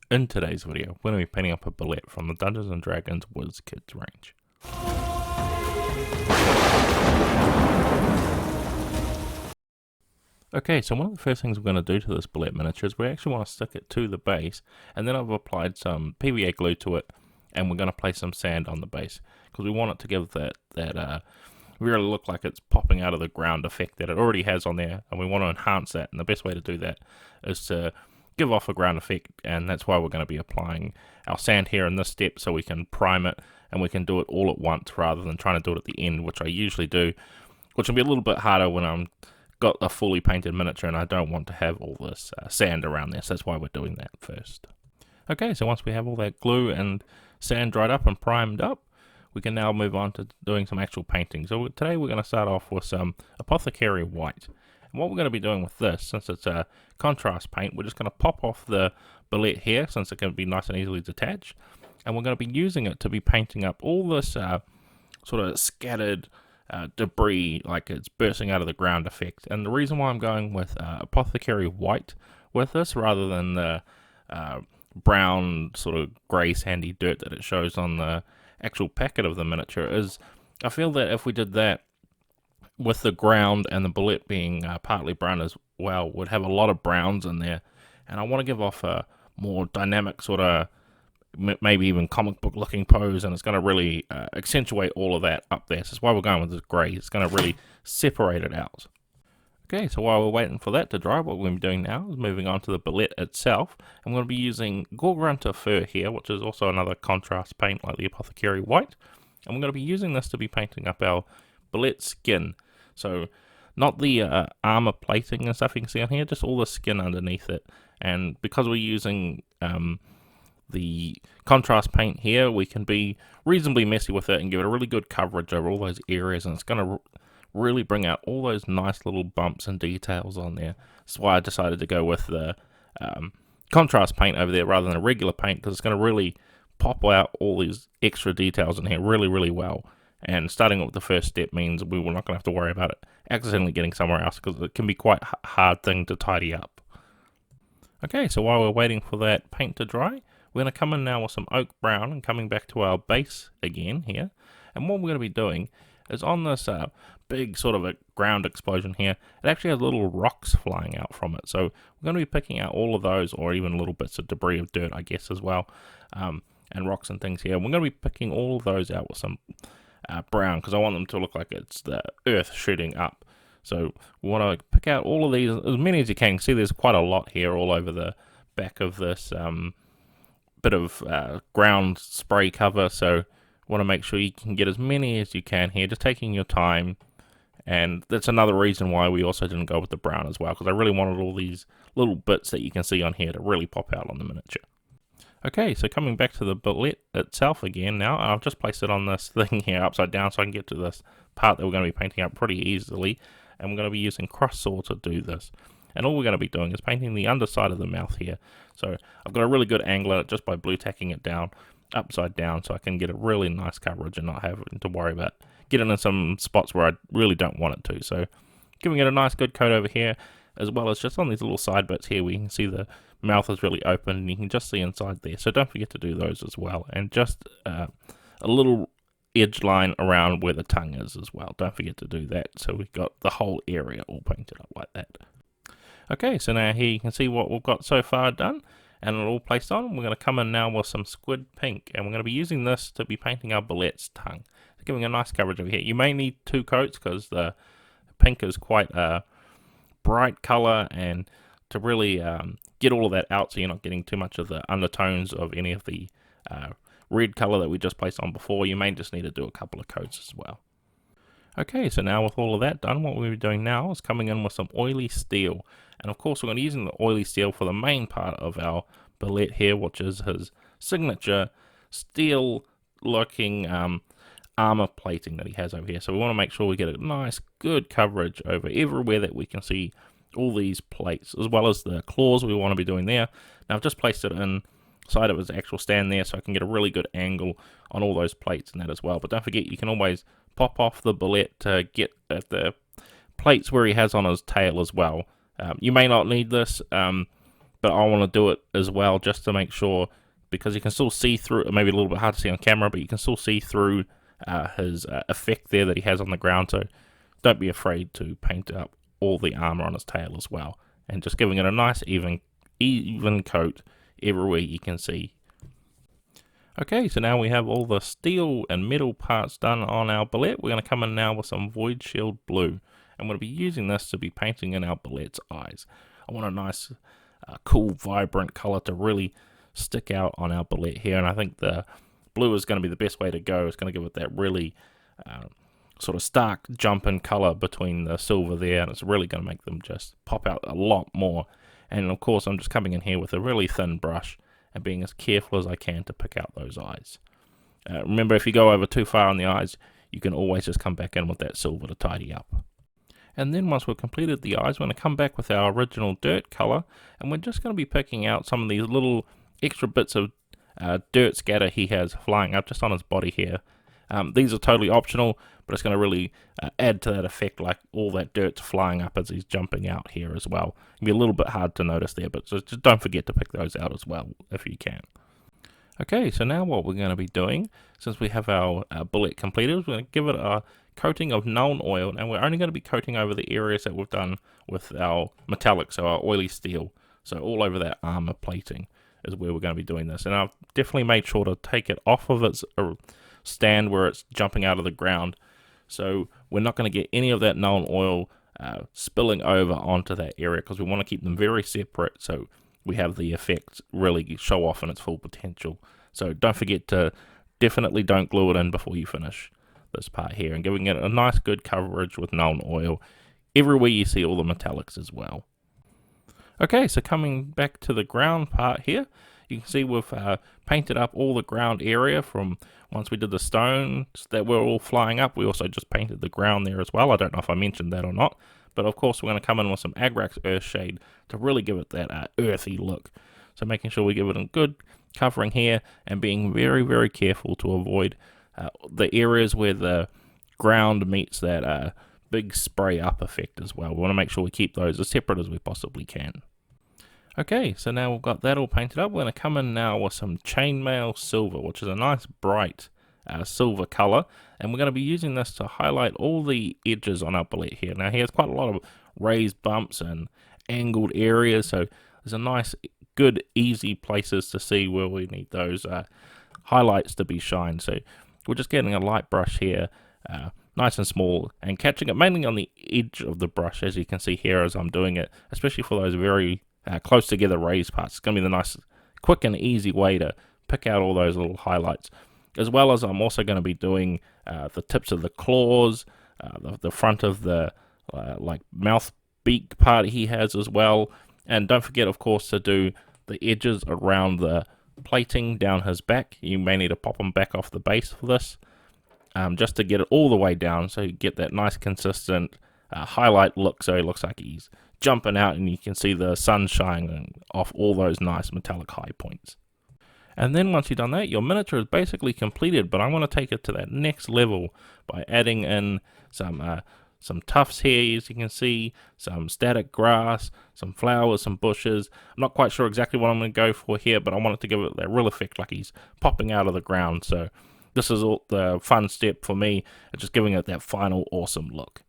In today's video, we're going to be painting up a Bulette from the Dungeons & Dragons wizkids range. Okay, so one of the first things we're going to do to this Bulette miniature is we actually want to stick it to the base, and then I've applied some PVA glue to it, and we're going to place some sand on the base, because we want it to give that really look like it's popping out of the ground effect that it already has on there, and we want to enhance that, and the best way to do that is to give off a ground effect, and that's why we're going to be applying our sand here in this step so we can prime it and we can do it all at once rather than trying to do it at the end, which I usually do, which will be a little bit harder when I'm got a fully painted miniature and I don't want to have all this sand around there, so that's why we're doing that first. Okay, so once we have all that glue and sand dried up and primed up, we can now move on to doing some actual painting. So today we're going to start off with some apothecary white. And what we're going to be doing with this, since it's a contrast paint, we're just going to pop off the Bulette here, since it can be nice and easily detached. And we're going to be using it to be painting up all this sort of scattered debris, like it's bursting out of the ground effect. And the reason why I'm going with apothecary white with this, rather than the brown sort of grey sandy dirt that it shows on the actual packet of the miniature, is I feel that if we did that with the ground and the Bulette being partly brown as well, would have a lot of browns in there, and I want to give off a more dynamic sort of maybe even comic book looking pose, and it's going to really accentuate all of that up there. So that's why we're going with this grey. It's going to really separate it out. Okay, so while we're waiting for that to dry, what we're going to be doing now is moving on to the Bulette itself. I'm going to be using grunta fur here, which is also another contrast paint like the apothecary white, and we're going to be using this to be painting up our Bulette skin. So not the armor plating and stuff you can see on here, just all the skin underneath it. And because we're using the contrast paint here, we can be reasonably messy with it and give it a really good coverage over all those areas, and it's going to really bring out all those nice little bumps and details on there. That's why I decided to go with the contrast paint over there rather than a regular paint, because it's going to really pop out all these extra details in here really well. And starting with the first step means we're not going to have to worry about it accidentally getting somewhere else, because it can be quite a hard thing to tidy up. Okay, so while we're waiting for that paint to dry, we're going to come in now with some oak brown and coming back to our base again here. And what we're going to be doing is on this big sort of a ground explosion here, it actually has little rocks flying out from it. So we're going to be picking out all of those, or even little bits of debris of dirt, I guess, as well, and rocks and things here. We're going to be picking all of those out with some brown, because I want them to look like it's the earth shooting up. So we want to pick out all of these, as many as you can. See, there's quite a lot here all over the back of this bit of ground spray cover, so want to make sure you can get as many as you can here, just taking your time. And that's another reason why we also didn't go with the brown as well, because I really wanted all these little bits that you can see on here to really pop out on the miniature. Okay, so coming back to the Bulette itself again now, and I've just placed it on this thing here upside down so I can get to this part that we're going to be painting up pretty easily, and we're going to be using cross saw to do this. And all we're going to be doing is painting the underside of the mouth here. So I've got a really good angle at it just by blue tacking it down upside down, so I can get a really nice coverage and not having to worry about getting in some spots where I really don't want it to. So giving it a nice good coat over here, as well as just on these little side bits here, we can see the mouth is really open and you can just see inside there. So don't forget to do those as well, and just a little edge line around where the tongue is as well. Don't forget to do that, so we've got the whole area all painted up like that. Okay, so now here you can see what we've got so far done, and it all placed on. We're going to come in now with some squid pink, and we're going to be using this to be painting our Bulette's tongue. It's giving a nice coverage over here. You may need two coats because the pink is quite a bright color, and to really get all of that out so you're not getting too much of the undertones of any of the red color that we just placed on before, you may just need to do a couple of coats as well. Okay, so now with all of that done, what we'll be doing now is coming in with some oily steel. And of course we're going to be using the oily steel for the main part of our Bulette here, which is his signature steel looking armor plating that he has over here. So we want to make sure we get a nice good coverage over everywhere that we can see all these plates, as well as the claws we want to be doing there. Now I've just placed it inside of his actual stand there so I can get a really good angle on all those plates and that as well. But don't forget, you can always pop off the Bulette to get at the plates where he has on his tail as well. You may not need this, but I want to do it as well just to make sure, because you can still see through, maybe a little bit hard to see on camera, but you can still see through his effect there that he has on the ground. So don't be afraid to paint up all the armor on his tail as well, and just giving it a nice even coat everywhere you can see. Okay, so now we have all the steel and metal parts done on our Bulette. We're going to come in now with some voidshield blue. I'm going to be using this to be painting in our Bulette's eyes. I want a nice, cool, vibrant color to really stick out on our Bulette here, and I think the blue is going to be the best way to go. It's going to give it that really sort of stark jump in color between the silver there, and it's really going to make them just pop out a lot more. And of course, I'm just coming in here with a really thin brush and being as careful as I can to pick out those eyes. Remember, if you go over too far on the eyes, you can always just come back in with that silver to tidy up. And then once we've completed the eyes, we're going to come back with our original dirt color, and we're just going to be picking out some of these little extra bits of dirt scatter he has flying up just on his body here. These are totally optional, but it's going to really add to that effect, like all that dirt's flying up as he's jumping out here as well. It'll be a little bit hard to notice there, but just don't forget to pick those out as well if you can. Okay, so now what we're going to be doing, since we have our Bulette completed, we're going to give it a coating of nuln oil, and we're only going to be coating over the areas that we've done with our metallic, so our oily steel. So all over that armor plating is where we're going to be doing this. And I've definitely made sure to take it off of its stand where it's jumping out of the ground. So we're not going to get any of that nuln oil spilling over onto that area, because we want to keep them very separate so we have the effect really show off in its full potential. So don't forget to definitely don't glue it in before you finish this part here, and giving it a nice good coverage with nuln oil everywhere you see all the metallics as well. Okay, so coming back to the ground part here, you can see we've painted up all the ground area from once we did the stones that were all flying up. We also just painted the ground there as well. I don't know if I mentioned that or not, but of course we're going to come in with some agrax earthshade to really give it that earthy look. So making sure we give it a good covering here, and being very, very careful to avoid the areas where the ground meets that big spray up effect as well. We want to make sure we keep those as separate as we possibly can. Okay, so now we've got that all painted up. We're going to come in now with some chainmail silver, which is a nice bright silver color, and we're going to be using this to highlight all the edges on our Bulette here. Now he has quite a lot of raised bumps and angled areas, so there's a nice, good, easy places to see where we need those highlights to be shined. So we're just getting a light brush here, nice and small, and catching it mainly on the edge of the brush, as you can see here as I'm doing it, especially for those very close together raised parts. It's going to be the nice, quick and easy way to pick out all those little highlights. As well as I'm also going to be doing the tips of the claws, the front of the like mouth beak part he has as well. And don't forget, of course, to do the edges around the plating down his back. You may need to pop them back off the base for this, just to get it all the way down, so you get that nice consistent highlight look, so it looks like he's jumping out and you can see the sun shining off all those nice metallic high points. And then once you've done that, your miniature is basically completed, but I want to take it to that next level by adding in some tufts here, as you can see, some static grass, some flowers, some bushes. I'm not quite sure exactly what I'm going to go for here, but I want it to give it that real effect like he's popping out of the ground. So this is all the fun step for me, just giving it that final awesome look.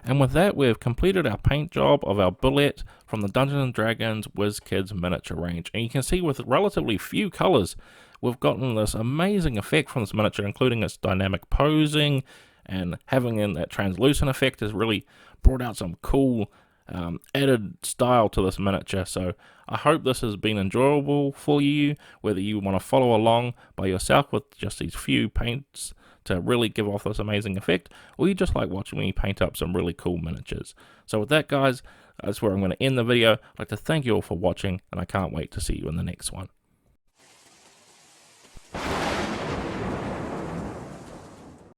And with that, we've completed our paint job of our Bulette from the Dungeons & Dragons wizkids miniature range. And you can see with relatively few colors, we've gotten this amazing effect from this miniature, including its dynamic posing, and having in that translucent effect has really brought out some cool added style to this miniature. So I hope this has been enjoyable for you, whether you want to follow along by yourself with just these few paints to really give off this amazing effect, or you just like watching me paint up some really cool miniatures. So with that, guys, that's where I'm going to end the video. I'd like to thank you all for watching, and I can't wait to see you in the next one.